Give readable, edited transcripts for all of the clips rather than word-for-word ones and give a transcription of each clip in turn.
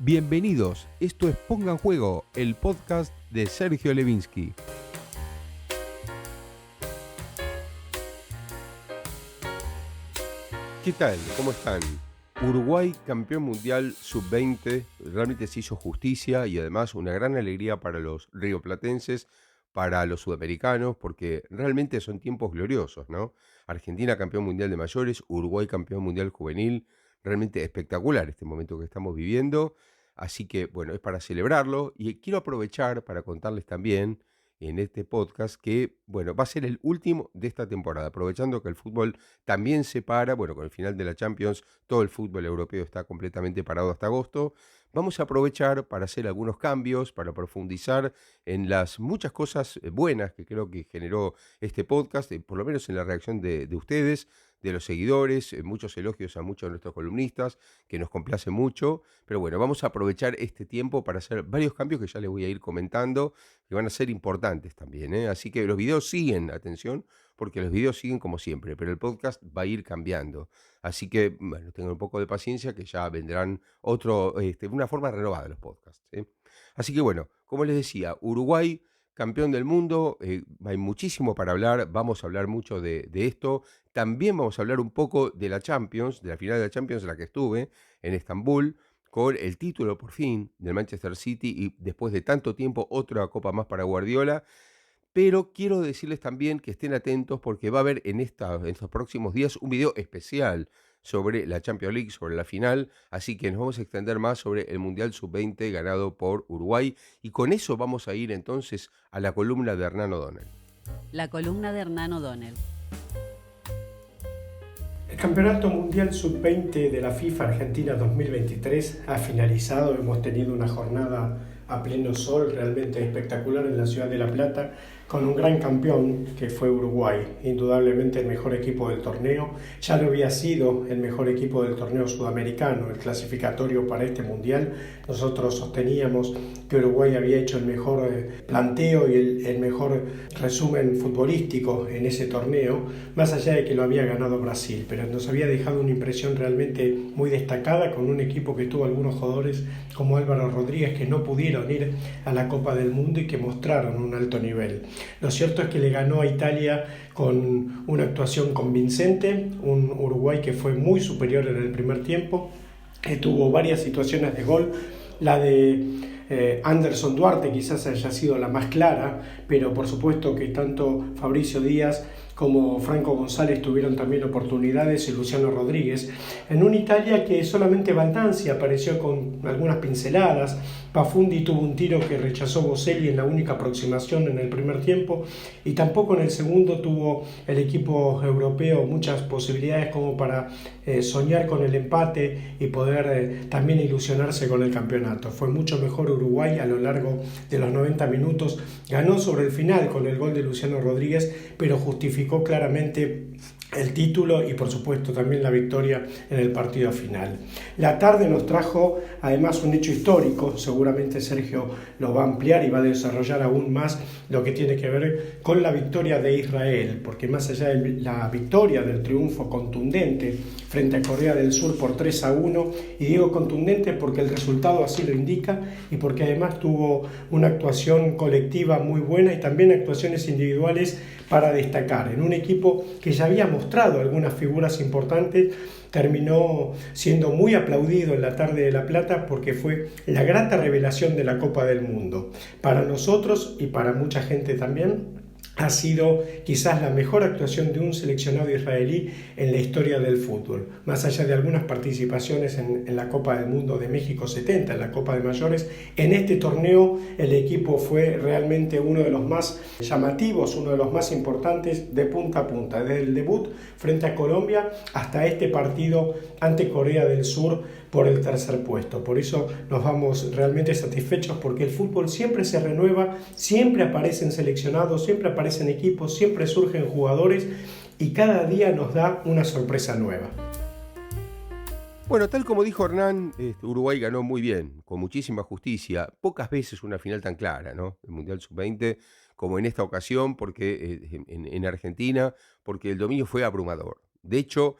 Bienvenidos, esto es Ponga en Juego, el podcast de Sergio Levinsky. ¿Qué tal? ¿Cómo están? Uruguay, campeón mundial sub-20, realmente se hizo justicia y además una gran alegría para los rioplatenses, para los sudamericanos, porque realmente son tiempos gloriosos, ¿no? Argentina campeón mundial de mayores, Uruguay campeón mundial juvenil, realmente espectacular este momento que estamos viviendo, así que bueno, es para celebrarlo y quiero aprovechar para contarles también en este podcast que, bueno, va a ser el último de esta temporada, aprovechando que el fútbol también se para, bueno, con el final de la Champions, todo el fútbol europeo está completamente parado hasta agosto. Vamos a aprovechar para hacer algunos cambios, para profundizar en las muchas cosas buenas que creo que generó este podcast, por lo menos en la reacción de ustedes, de los seguidores, muchos elogios a muchos de nuestros columnistas, que nos complace mucho. Pero bueno, vamos a aprovechar este tiempo para hacer varios cambios que ya les voy a ir comentando, que van a ser importantes también, ¿eh? Así que los videos siguen, atención, porque los videos siguen como siempre, pero el podcast va a ir cambiando. Así que, bueno, tengan un poco de paciencia que ya vendrán una forma renovada de los podcasts, ¿eh? Así que bueno, como les decía, Uruguay, campeón del mundo, hay muchísimo para hablar, vamos a hablar mucho de esto. También vamos a hablar un poco de la Champions, de la final de la Champions en la que estuve, en Estambul, con el título por fin del Manchester City y después de tanto tiempo otra copa más para Guardiola. Pero quiero decirles también que estén atentos porque va a haber en estos próximos días un video especial sobre la Champions League, sobre la final, así que nos vamos a extender más sobre el Mundial Sub-20 ganado por Uruguay y con eso vamos a ir entonces a la columna de Hernán O'Donnell. La columna de Hernán O'Donnell. El Campeonato Mundial Sub-20 de la FIFA Argentina 2023 ha finalizado. Hemos tenido una jornada a pleno sol realmente espectacular en la ciudad de La Plata, con un gran campeón que fue Uruguay, indudablemente el mejor equipo del torneo. Ya lo había sido el mejor equipo del torneo sudamericano, el clasificatorio para este mundial. Nosotros sosteníamos que Uruguay había hecho el mejor planteo y el mejor resumen futbolístico en ese torneo, más allá de que lo había ganado Brasil, pero nos había dejado una impresión realmente muy destacada, con un equipo que tuvo algunos jugadores como Álvaro Rodríguez que no pudieron ir a la Copa del Mundo y que mostraron un alto nivel. Lo cierto es que le ganó a Italia con una actuación convincente, un Uruguay que fue muy superior en el primer tiempo, tuvo varias situaciones de gol, la de Anderson Duarte quizás haya sido la más clara, pero por supuesto que tanto Fabricio Díaz como Franco González tuvieron también oportunidades y Luciano Rodríguez, en una Italia que solamente Baldanzi apareció con algunas pinceladas. Pafundi tuvo un tiro que rechazó Boselli en la única aproximación en el primer tiempo, y tampoco en el segundo tuvo el equipo europeo muchas posibilidades como para soñar con el empate y poder también ilusionarse con el campeonato. Fue mucho mejor Uruguay a lo largo de los 90 minutos, ganó sobre el final con el gol de Luciano Rodríguez, pero justificó claramente el título y por supuesto también la victoria en el partido final. La tarde nos trajo además un hecho histórico, seguramente Sergio lo va a ampliar y va a desarrollar aún más lo que tiene que ver con la victoria de Israel, porque más allá de la victoria, del triunfo contundente frente a Corea del Sur por 3-1, y digo contundente porque el resultado así lo indica y porque además tuvo una actuación colectiva muy buena y también actuaciones individuales para destacar. En un equipo que ya había mostrado algunas figuras importantes, terminó siendo muy aplaudido en la tarde de La Plata porque fue la grata revelación de la Copa del Mundo. Para nosotros y para mucha gente también, ha sido quizás la mejor actuación de un seleccionado israelí en la historia del fútbol. Más allá de algunas participaciones en la Copa del Mundo de México 70, en la Copa de Mayores, en este torneo el equipo fue realmente uno de los más llamativos, uno de los más importantes de punta a punta, desde el debut frente a Colombia hasta este partido ante Corea del Sur por el tercer puesto. Por eso nos vamos realmente satisfechos, porque el fútbol siempre se renueva, siempre aparecen seleccionados, siempre aparecen equipos, siempre surgen jugadores y cada día nos da una sorpresa nueva. Bueno, tal como dijo Hernán, Uruguay ganó muy bien, con muchísima justicia. Pocas veces una final tan clara, ¿no? El Mundial Sub-20, como en esta ocasión, porque en Argentina, porque el dominio fue abrumador. De hecho,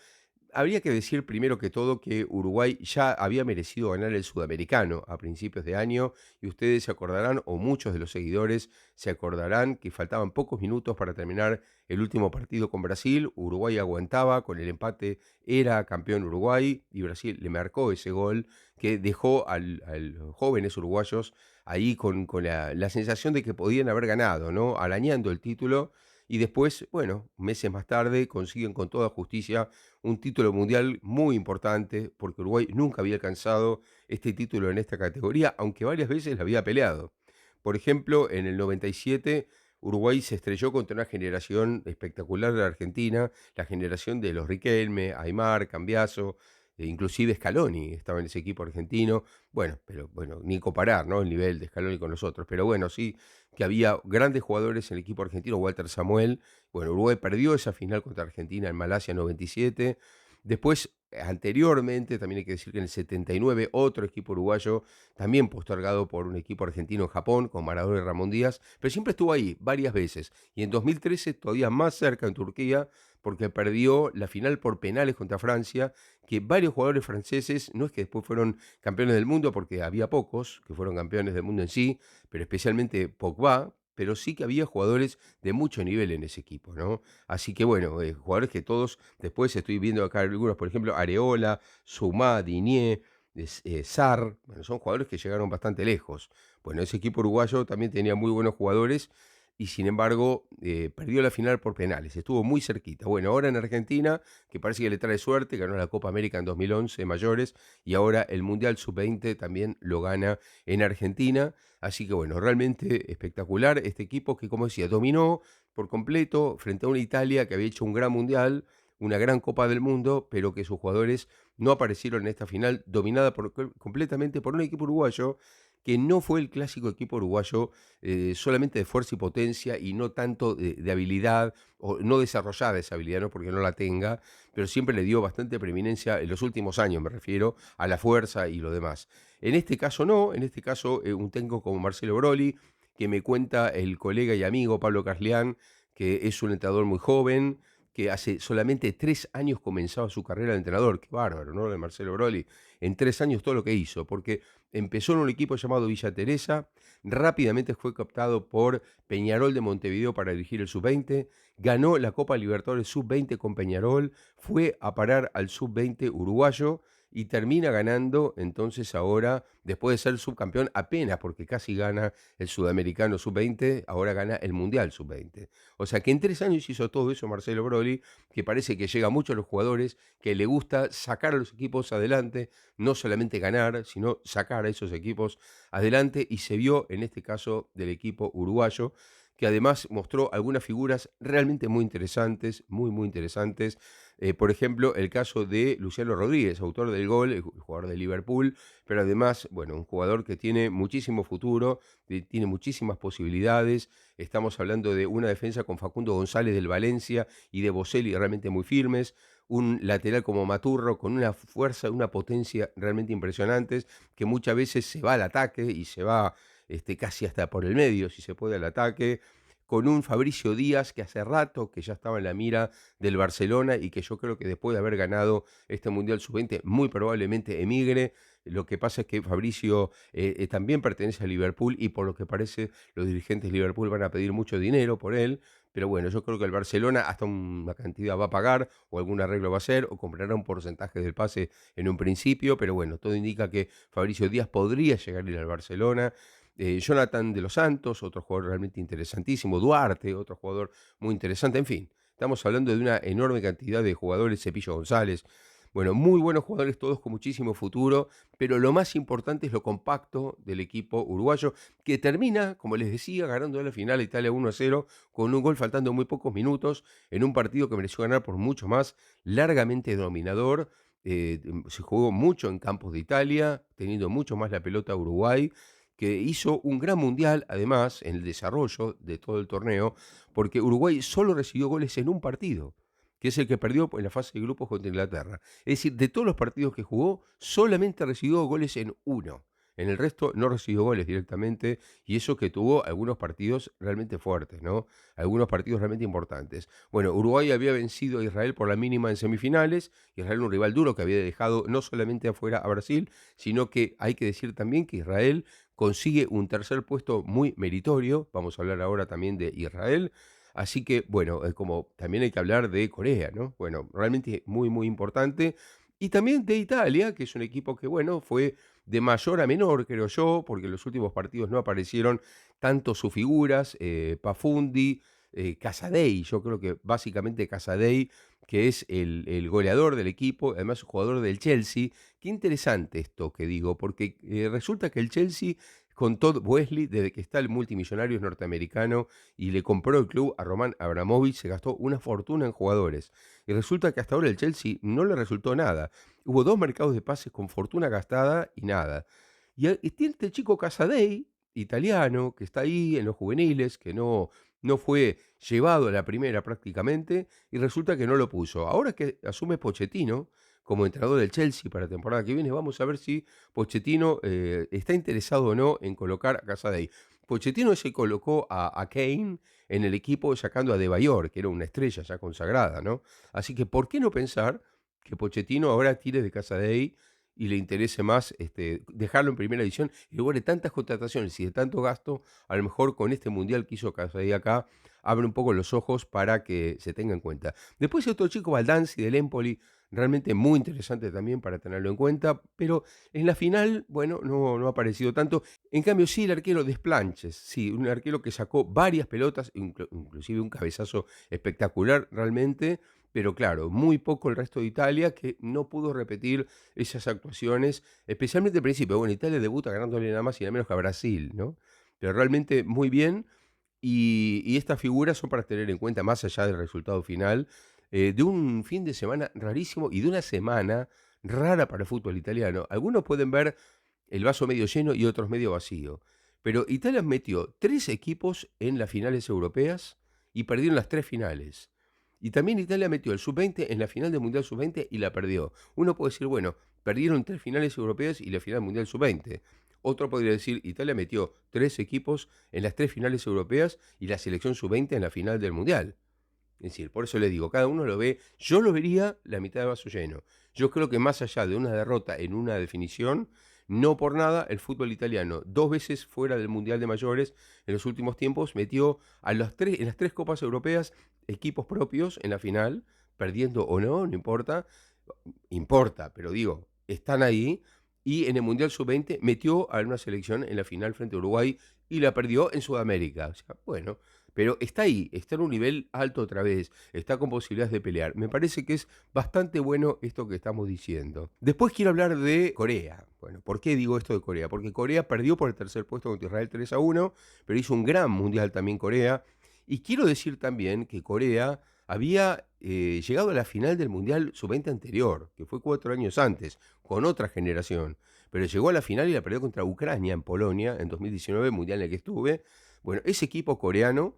Habría que decir primero que todo que Uruguay ya había merecido ganar el Sudamericano a principios de año y ustedes se acordarán, o muchos de los seguidores se acordarán, que faltaban pocos minutos para terminar el último partido con Brasil. Uruguay aguantaba, con el empate era campeón Uruguay y Brasil le marcó ese gol que dejó a los jóvenes uruguayos ahí con la sensación de que podían haber ganado, ¿no? Arañando el título. Y después, bueno, meses más tarde consiguen con toda justicia un título mundial muy importante, porque Uruguay nunca había alcanzado este título en esta categoría, aunque varias veces la había peleado. Por ejemplo, en el 97 Uruguay se estrelló contra una generación espectacular de la Argentina, la generación de los Riquelme, Aimar, Cambiaso, e inclusive Scaloni estaba en ese equipo argentino. Bueno, pero bueno, ni comparar, ¿no? El nivel de Scaloni con los otros. Pero bueno, sí que había grandes jugadores en el equipo argentino, Walter Samuel. Bueno, Uruguay perdió esa final contra Argentina en Malasia 97. Después, anteriormente, también hay que decir que en el 79, otro equipo uruguayo, también postergado por un equipo argentino en Japón, con Maradona y Ramón Díaz, pero siempre estuvo ahí varias veces. Y en 2013, todavía más cerca en Turquía, porque perdió la final por penales contra Francia, que varios jugadores franceses, no es que después fueron campeones del mundo, porque había pocos que fueron campeones del mundo en sí, pero especialmente Pogba, pero sí que había jugadores de mucho nivel en ese equipo, ¿no? Así que bueno, jugadores que todos, después estoy viendo acá algunos, por ejemplo, Areola, Soumá, Digne, Sarr, bueno, son jugadores que llegaron bastante lejos. Bueno, ese equipo uruguayo también tenía muy buenos jugadores y sin embargo perdió la final por penales, estuvo muy cerquita. Bueno, ahora en Argentina, que parece que le trae suerte, ganó la Copa América en 2011 mayores y ahora el Mundial Sub-20 también lo gana en Argentina. Así que bueno, realmente espectacular este equipo que, como decía, dominó por completo frente a una Italia que había hecho un gran Mundial, una gran Copa del Mundo, pero que sus jugadores no aparecieron en esta final, dominada completamente por un equipo uruguayo que no fue el clásico equipo uruguayo solamente de fuerza y potencia y no tanto de habilidad, o no desarrollada esa habilidad, no porque no la tenga, pero siempre le dio bastante preeminencia en los últimos años, me refiero a la fuerza y lo demás. En este caso no, en este caso un técnico como Marcelo Broli, que me cuenta el colega y amigo Pablo Caslián, que es un entrenador muy joven, que hace solamente 3 años comenzaba su carrera de entrenador. Qué bárbaro, ¿no? De Marcelo Broli. En 3 años todo lo que hizo, porque empezó en un equipo llamado Villa Teresa, rápidamente fue captado por Peñarol de Montevideo para dirigir el Sub-20, ganó la Copa Libertadores Sub-20 con Peñarol, fue a parar al Sub-20 uruguayo y termina ganando entonces ahora, después de ser subcampeón apenas, porque casi gana el Sudamericano Sub-20, ahora gana el Mundial Sub-20. O sea que en 3 años hizo todo eso Marcelo Broli, que parece que llega mucho a los jugadores, que le gusta sacar a los equipos adelante, no solamente ganar, sino sacar a esos equipos adelante, y se vio en este caso del equipo uruguayo, que además mostró algunas figuras realmente muy interesantes, muy, muy interesantes. Por ejemplo, el caso de Luciano Rodríguez, autor del gol, el jugador de Liverpool, pero además, bueno, un jugador que tiene muchísimo futuro, tiene muchísimas posibilidades. Estamos hablando de una defensa con Facundo González del Valencia y de Boselli realmente muy firmes, un lateral como Maturro con una fuerza, una potencia realmente impresionantes, que muchas veces se va al ataque y se va casi hasta por el medio, si se puede, al ataque, con un Fabricio Díaz que hace rato que ya estaba en la mira del Barcelona y que yo creo que después de haber ganado este Mundial Sub-20 muy probablemente emigre. Lo que pasa es que Fabricio también pertenece a Liverpool y por lo que parece los dirigentes de Liverpool van a pedir mucho dinero por él, pero bueno, yo creo que el Barcelona hasta una cantidad va a pagar o algún arreglo va a hacer o comprará un porcentaje del pase en un principio, pero bueno, todo indica que Fabricio Díaz podría llegar a ir al Barcelona. Jonathan de los Santos, otro jugador realmente interesantísimo, Duarte, otro jugador muy interesante, en fin, estamos hablando de una enorme cantidad de jugadores, Cepillo González, bueno, muy buenos jugadores, todos con muchísimo futuro, pero lo más importante es lo compacto del equipo uruguayo, que termina, como les decía, ganando la final a Italia 1-0, con un gol faltando muy pocos minutos, en un partido que mereció ganar por mucho más, largamente dominador. Se jugó mucho en campos de Italia, teniendo mucho más la pelota Uruguay, que hizo un gran mundial, además, en el desarrollo de todo el torneo, porque Uruguay solo recibió goles en un partido, que es el que perdió en la fase de grupos contra Inglaterra. Es decir, de todos los partidos que jugó, solamente recibió goles en uno. En el resto no recibió goles directamente y eso que tuvo algunos partidos realmente fuertes, ¿no? Algunos partidos realmente importantes. Bueno, Uruguay había vencido a Israel por la mínima en semifinales. Israel un rival duro que había dejado no solamente afuera a Brasil, sino que hay que decir también que Israel consigue un tercer puesto muy meritorio. Vamos a hablar ahora también de Israel. Así que, bueno, como también hay que hablar de Corea, ¿no? Bueno, realmente muy, muy importante. Y también de Italia, que es un equipo que, bueno, fue de mayor a menor, creo yo, porque en los últimos partidos no aparecieron tanto sus figuras, Pafundi, Casadei, yo creo que básicamente Casadei, que es el goleador del equipo, además jugador del Chelsea. Qué interesante esto que digo, porque resulta que el Chelsea con Todd Wesley, desde que está el multimillonario norteamericano y le compró el club a Roman Abramovich, se gastó una fortuna en jugadores. Y resulta que hasta ahora el Chelsea no le resultó nada. Hubo 2 mercados de pases con fortuna gastada y nada. Y tiene este chico Casadei, italiano, que está ahí en los juveniles, que no fue llevado a la primera prácticamente, y resulta que no lo puso. Ahora que asume Pochettino como entrenador del Chelsea para la temporada que viene, vamos a ver si Pochettino está interesado o no en colocar a Casadei. Pochettino se colocó a Kane en el equipo sacando a De Bayor, que era una estrella ya consagrada, ¿no? Así que, ¿por qué no pensar que Pochettino ahora tire de Casadei y le interese más dejarlo en primera división y luego de tantas contrataciones y de tanto gasto, a lo mejor con este mundial que hizo Casadei acá, abre un poco los ojos para que se tenga en cuenta. Después otro chico, Baldanzi del Empoli, realmente muy interesante también para tenerlo en cuenta, pero en la final, bueno, no ha aparecido tanto. En cambio, sí, el arquero Desplanches, sí, un arquero que sacó varias pelotas, inclusive un cabezazo espectacular realmente, pero claro, muy poco el resto de Italia que no pudo repetir esas actuaciones, especialmente al principio. Bueno, Italia debuta ganándole nada más y nada menos que a Brasil, ¿no? Pero realmente muy bien y estas figuras son para tener en cuenta, más allá del resultado final, de un fin de semana rarísimo y de una semana rara para el fútbol italiano. Algunos pueden ver el vaso medio lleno y otros medio vacío. Pero Italia metió 3 equipos en las finales europeas y perdieron las 3 finales. Y también Italia metió el sub-20 en la final del Mundial sub-20 y la perdió. Uno puede decir, bueno, perdieron 3 finales europeas y la final del Mundial sub-20. Otro podría decir, Italia metió 3 equipos en las 3 finales europeas y la selección sub-20 en la final del Mundial. Es decir, por eso le digo, cada uno lo ve, yo lo vería la mitad de vaso lleno. Yo creo que más allá de una derrota en una definición, no por nada el fútbol italiano, 2 veces fuera del Mundial de Mayores en los últimos tiempos, metió en las 3 Copas Europeas equipos propios en la final, perdiendo o no, no importa, importa, pero digo, están ahí, y en el Mundial Sub-20 metió a una selección en la final frente a Uruguay y la perdió en Sudamérica. O sea, bueno, pero está ahí, está en un nivel alto otra vez, está con posibilidades de pelear. Me parece que es bastante bueno esto que estamos diciendo. Después quiero hablar de Corea. Bueno, ¿por qué digo esto de Corea? Porque Corea perdió por el tercer puesto contra Israel 3-1, pero hizo un gran mundial también Corea. Y quiero decir también que Corea había llegado a la final del Mundial Sub-20 anterior, que fue 4 años antes, con otra generación. Pero llegó a la final y la perdió contra Ucrania en Polonia en 2019, Mundial en el que estuve. Bueno, ese equipo coreano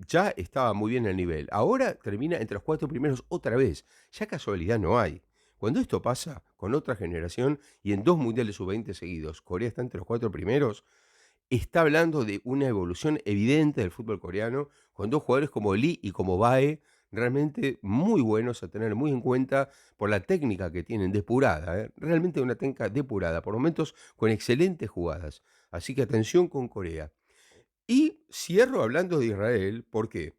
ya estaba muy bien en el nivel. Ahora termina entre los 4 primeros otra vez. Ya casualidad no hay. Cuando esto pasa con otra generación y en 2 mundiales sub-20 seguidos, Corea está entre los 4 primeros, está hablando de una evolución evidente del fútbol coreano, con 2 jugadores como Lee y como Bae, realmente muy buenos a tener muy en cuenta por la técnica que tienen, depurada, realmente una técnica depurada, por momentos con excelentes jugadas. Así que atención con Corea. Y cierro hablando de Israel, ¿por qué?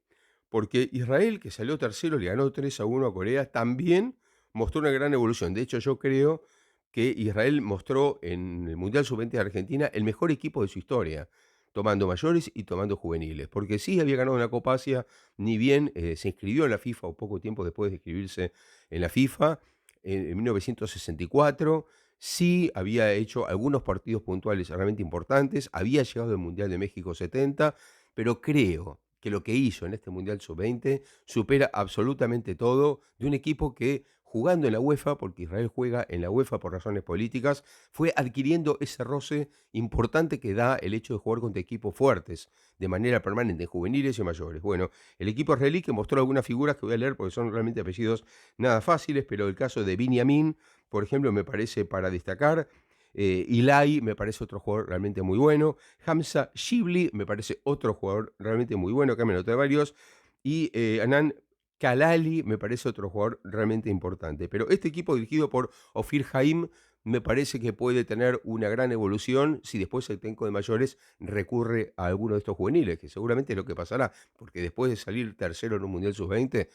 Porque Israel, que salió tercero, le ganó 3-1 a Corea, también mostró una gran evolución. De hecho, yo creo que Israel mostró en el Mundial Sub-20 de Argentina el mejor equipo de su historia, tomando mayores y tomando juveniles. Porque sí había ganado una Copa Asia, ni bien se inscribió en la FIFA o poco tiempo después de inscribirse en la FIFA, en 1964. Sí había hecho algunos partidos puntuales realmente importantes, había llegado al Mundial de México 70, pero creo que lo que hizo en este Mundial Sub-20 supera absolutamente todo de un equipo que jugando en la UEFA, porque Israel juega en la UEFA por razones políticas, fue adquiriendo ese roce importante que da el hecho de jugar contra equipos fuertes de manera permanente, juveniles y mayores. Bueno, el equipo israelí que mostró algunas figuras que voy a leer porque son realmente apellidos nada fáciles, pero el caso de Binyamin, por ejemplo, me parece para destacar. Ilai me parece otro jugador realmente muy bueno. Hamza Shibli me parece otro jugador realmente muy bueno, acá me noté varios. Y Anand Kalali me parece otro jugador realmente importante. Pero este equipo dirigido por Ofir Haim me parece que puede tener una gran evolución si después el técnico de mayores recurre a alguno de estos juveniles, que seguramente es lo que pasará, porque después de salir tercero en un Mundial Sub-20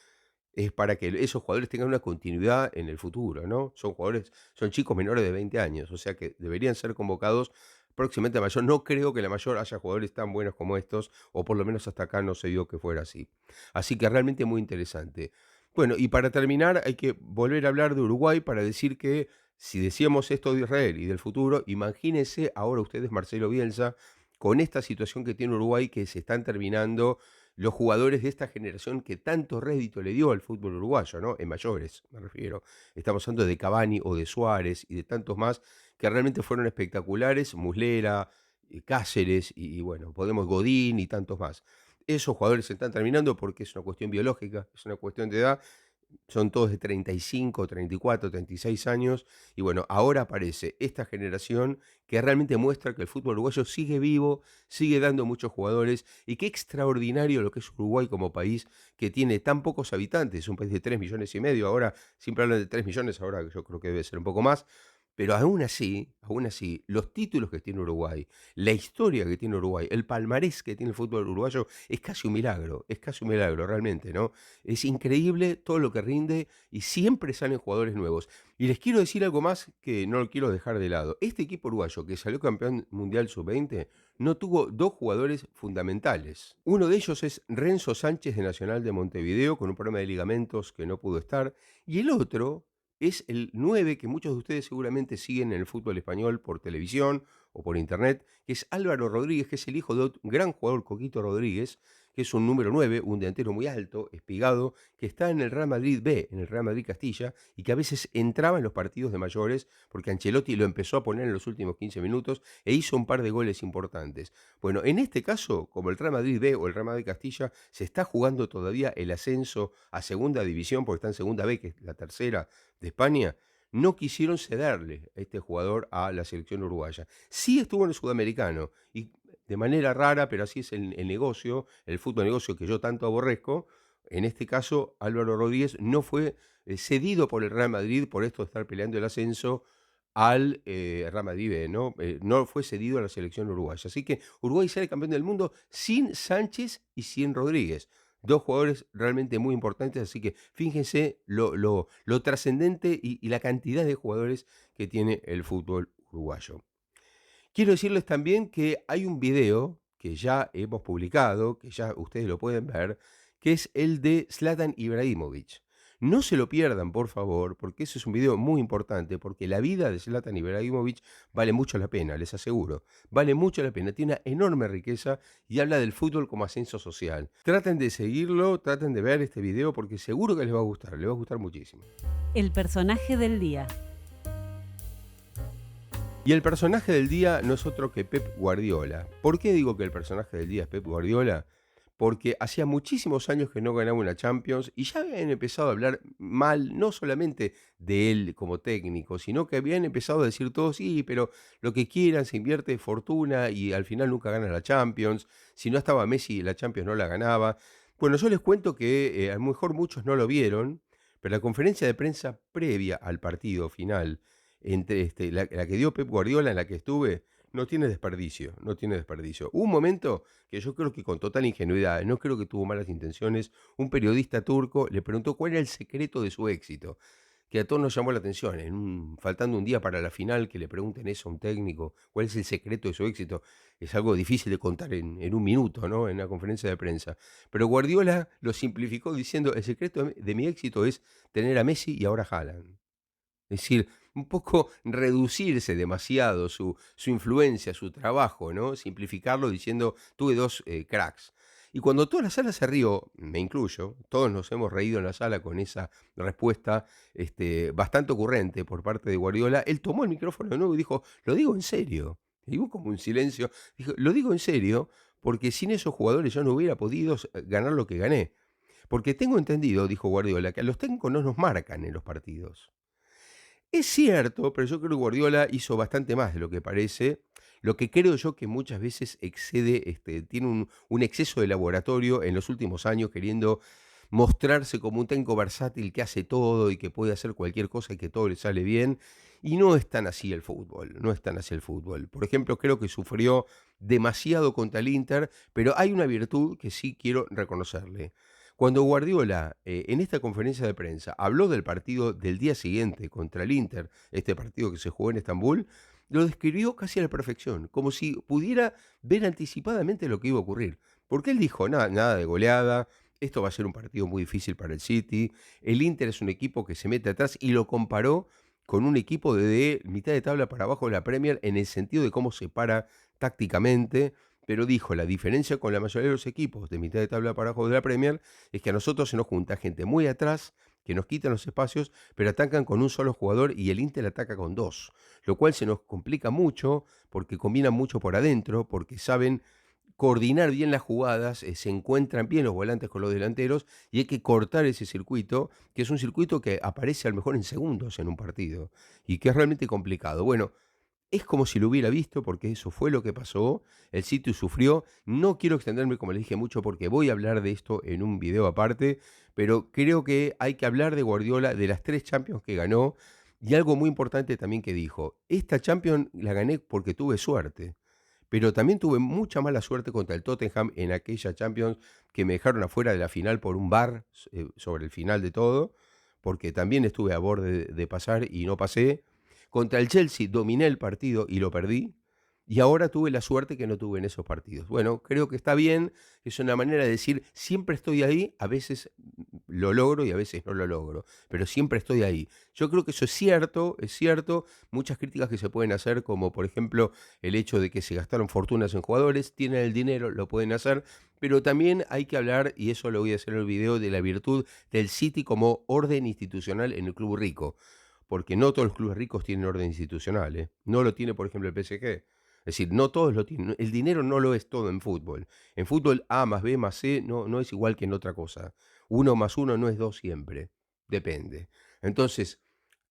es para que esos jugadores tengan una continuidad en el futuro, ¿no? Son chicos menores de 20 años, o sea que deberían ser convocados próximamente a mayor. No creo que en la mayor haya jugadores tan buenos como estos, o por lo menos hasta acá no se vio que fuera así. Así que realmente muy interesante. Bueno, y para terminar hay que volver a hablar de Uruguay para decir que si decíamos esto de Israel y del futuro, imagínense ahora ustedes, Marcelo Bielsa, con esta situación que tiene Uruguay, que se están terminando los jugadores de esta generación que tanto rédito le dio al fútbol uruguayo, ¿no? En mayores, me refiero. Estamos hablando de Cavani o de Suárez y de tantos más que realmente fueron espectaculares, Muslera, Cáceres y bueno, Podemos Godín y tantos más. Esos jugadores se están terminando porque es una cuestión biológica, es una cuestión de edad, son todos de 35, 34, 36 años. Y bueno, ahora aparece esta generación que realmente muestra que el fútbol uruguayo sigue vivo, sigue dando muchos jugadores. Y qué extraordinario lo que es Uruguay como país que tiene tan pocos habitantes. Un país de 3,5 millones. Ahora siempre hablan de 3 millones, ahora yo creo que debe ser un poco más. Pero aún así, los títulos que tiene Uruguay, la historia que tiene Uruguay, el palmarés que tiene el fútbol uruguayo, es casi un milagro realmente, ¿no? Es increíble todo lo que rinde y siempre salen jugadores nuevos. Y les quiero decir algo más que no lo quiero dejar de lado. Este equipo uruguayo que salió campeón mundial sub-20 no tuvo dos jugadores fundamentales. Uno de ellos es Renzo Sánchez de Nacional de Montevideo con un problema de ligamentos que no pudo estar. Y el otro es el 9 que muchos de ustedes seguramente siguen en el fútbol español por televisión o por internet, que es Álvaro Rodríguez, que es el hijo de un gran jugador, Coquito Rodríguez, que es un número 9, un delantero muy alto, espigado, que está en el Real Madrid B, en el Real Madrid Castilla, y que a veces entraba en los partidos de mayores, porque Ancelotti lo empezó a poner en los últimos 15 minutos e hizo un par de goles importantes. Bueno, en este caso, como el Real Madrid B o el Real Madrid Castilla, se está jugando todavía el ascenso a segunda división, porque está en segunda B, que es la tercera de España, no quisieron cederle a este jugador a la selección uruguaya. Sí estuvo en el sudamericano y de manera rara, pero así es el negocio, el fútbol negocio que yo tanto aborrezco. En este caso, Álvaro Rodríguez no fue cedido por el Real Madrid por esto de estar peleando el ascenso al Real Madrid B, ¿no? No fue cedido a la selección uruguaya. Así que Uruguay sale campeón del mundo sin Sánchez y sin Rodríguez. Dos jugadores realmente muy importantes, así que fíjense lo trascendente y la cantidad de jugadores que tiene el fútbol uruguayo. Quiero decirles también que hay un video que ya hemos publicado, que ya ustedes lo pueden ver, que es el de Zlatan Ibrahimovic. No se lo pierdan, por favor, porque ese es un video muy importante, porque la vida de Zlatan Ibrahimovic vale mucho la pena, les aseguro. Vale mucho la pena, tiene una enorme riqueza y habla del fútbol como ascenso social. Traten de seguirlo, traten de ver este video, porque seguro que les va a gustar muchísimo. El personaje del día. Y el personaje del día no es otro que Pep Guardiola. ¿Por qué digo que el personaje del día es Pep Guardiola? Porque hacía muchísimos años que no ganaba una Champions y ya habían empezado a hablar mal, no solamente de él como técnico, sino que habían empezado a decir todos, sí, pero lo que quieran, se invierte fortuna y al final nunca gana la Champions. Si no estaba Messi, la Champions no la ganaba. Bueno, yo les cuento que a lo mejor muchos no lo vieron, pero la conferencia de prensa previa al partido final entre la que dio Pep Guardiola, en la que estuve, no tiene desperdicio, no tiene desperdicio. Hubo un momento que yo creo que con total ingenuidad, no creo que tuvo malas intenciones, un periodista turco le preguntó cuál era el secreto de su éxito, que a todos nos llamó la atención, faltando un día para la final, que le pregunten eso a un técnico, cuál es el secreto de su éxito, es algo difícil de contar en un minuto, ¿no? En una conferencia de prensa. Pero Guardiola lo simplificó diciendo, el secreto de mi éxito es tener a Messi y ahora a Haaland. Es decir, un poco reducirse demasiado su influencia, su trabajo, ¿no? Simplificarlo diciendo, tuve dos cracks. Y cuando toda la sala se rió, me incluyo, todos nos hemos reído en la sala con esa respuesta bastante ocurrente por parte de Guardiola, él tomó el micrófono de nuevo y dijo, lo digo en serio. Y hubo como un silencio. Dijo, lo digo en serio, porque sin esos jugadores yo no hubiera podido ganar lo que gané. Porque tengo entendido, dijo Guardiola, que a los técnicos no nos marcan en los partidos. Es cierto, pero yo creo que Guardiola hizo bastante más de lo que parece. Lo que creo yo que muchas veces excede, tiene un exceso de laboratorio en los últimos años, queriendo mostrarse como un técnico versátil que hace todo y que puede hacer cualquier cosa y que todo le sale bien. Y no es tan así el fútbol, no es tan así el fútbol. Por ejemplo, creo que sufrió demasiado contra el Inter, pero hay una virtud que sí quiero reconocerle. Cuando Guardiola, en esta conferencia de prensa, habló del partido del día siguiente contra el Inter, este partido que se jugó en Estambul, lo describió casi a la perfección, como si pudiera ver anticipadamente lo que iba a ocurrir. Porque él dijo, nada, nada de goleada, esto va a ser un partido muy difícil para el City, el Inter es un equipo que se mete atrás y lo comparó con un equipo de mitad de tabla para abajo de la Premier en el sentido de cómo se para tácticamente, pero dijo, la diferencia con la mayoría de los equipos de mitad de tabla para abajo de la Premier es que a nosotros se nos junta gente muy atrás, que nos quitan los espacios, pero atacan con un solo jugador y el Inter ataca con dos, lo cual se nos complica mucho porque combinan mucho por adentro, porque saben coordinar bien las jugadas, se encuentran bien los volantes con los delanteros y hay que cortar ese circuito, que es un circuito que aparece a lo mejor en segundos en un partido y que es realmente complicado. Bueno, es como si lo hubiera visto, porque eso fue lo que pasó. El City sufrió. No quiero extenderme, como les dije, mucho, porque voy a hablar de esto en un video aparte, pero creo que hay que hablar de Guardiola, de las 3 Champions que ganó, y algo muy importante también que dijo. Esta Champions la gané porque tuve suerte, pero también tuve mucha mala suerte contra el Tottenham en aquella Champions que me dejaron afuera de la final por un VAR sobre el final de todo, porque también estuve a borde de pasar y no pasé. Contra el Chelsea dominé el partido y lo perdí. Y ahora tuve la suerte que no tuve en esos partidos. Bueno, creo que está bien, es una manera de decir, siempre estoy ahí, a veces lo logro y a veces no lo logro, pero siempre estoy ahí. Yo creo que eso es cierto, muchas críticas que se pueden hacer, como por ejemplo el hecho de que se gastaron fortunas en jugadores, tienen el dinero, lo pueden hacer, pero también hay que hablar, y eso lo voy a hacer en el video, de la virtud del City como orden institucional en el club rico, porque no todos los clubes ricos tienen orden institucional, ¿eh? No lo tiene, por ejemplo, el PSG. Es decir, no todos lo tienen. El dinero no lo es todo en fútbol. En fútbol A más B más C no es igual que en otra cosa. 1 más 1 no es 2 siempre. Depende. Entonces,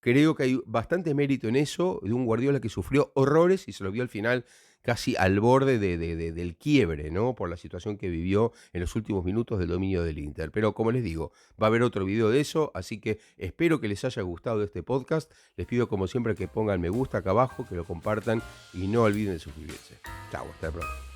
creo que hay bastante mérito en eso, de un Guardiola que sufrió horrores y se lo vio al final casi al borde del quiebre, ¿no? Por la situación que vivió en los últimos minutos del dominio del Inter. Pero como les digo, va a haber otro video de eso, así que espero que les haya gustado este podcast. Les pido como siempre que pongan me gusta acá abajo, que lo compartan y no olviden de suscribirse. Chao, hasta la próxima.